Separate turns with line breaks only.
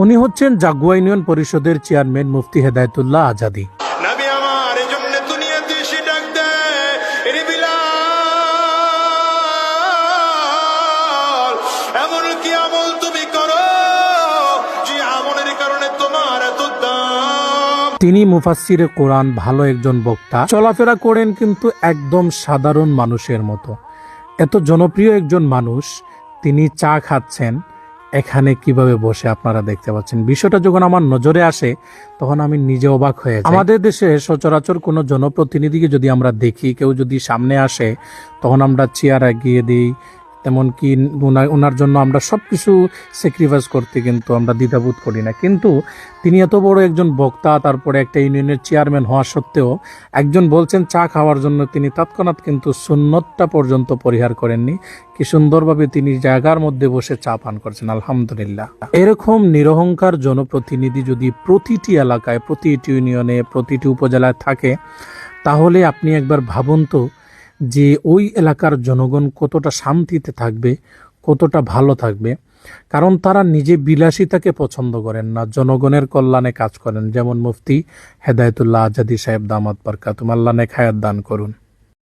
উনি হচ্ছেন জাগুয়া ইউনিয়ন পরিষদের চেয়ারম্যান মুফতি হেদায়েতুল্লাহ আজাদী।
নবী আমার এজন্য দুনিয়াতে এসে ডাক দেয়, এরে বিলাল, এমন কি আমল তুমি করো যে আমলের কারণে তোমার এত দাম।
তিনি মুফাসসিরে কোরআন, ভালো একজন বক্তা, চলাফেরা করেন কিন্তু একদম সাধারণ মানুষের মতো। এত জনপ্রিয় একজন মানুষ, তিনি চা খাচ্ছেন এখানে কিভাবে বসে, আপনারা দেখতে পাচ্ছেন। বিষয়টা যখন আমার নজরে আসে তখন আমি নিজে অবাক হয়ে যাই। আমাদের দেশে সচরাচর কোনো জনপ্রতিনিধিকে যদি আমরা দেখি, কেউ যদি সামনে আসে তখন আমরা চেয়ার এগিয়ে দিই, এমনকি ওনার জন্য আমরা সব কিছু স্যাক্রিফাইস করতে কিন্তু আমরা দ্বিধাবোধ করি না। কিন্তু তিনি এত বড় একজন বক্তা, তারপরে একটা ইউনিয়নের চেয়ারম্যান হওয়া সত্ত্বেও একজন বলছেন চা খাওয়ার জন্য, তিনি তৎক্ষণাৎ কিন্তু সুন্নতটা পর্যন্ত পরিহার করেননি। কি সুন্দরভাবে তিনি জায়গার মধ্যে বসে চা পান করছেন, আলহামদুলিল্লাহ। এরকম নিরহংকার জনপ্রতিনিধি যদি প্রতিটি এলাকায়, প্রতিটি ইউনিয়নে, প্রতিটি উপজেলায় থাকে, তাহলে আপনি একবার ভাবুন তো যে ওই এলাকার জনগণ কতটা শান্তিতে থাকবে, কতটা ভালো থাকবে। কারণ তারা নিজে বিলাসিতাকে পছন্দ করেন না, জনগণের কল্যাণে কাজ করেন। যেমন মুফতি হেদায়েতুল্লাহ আজাদী সাহেব, দামাত বরকাতুহু, আল্লাহ নেক হায়াত দান করুন।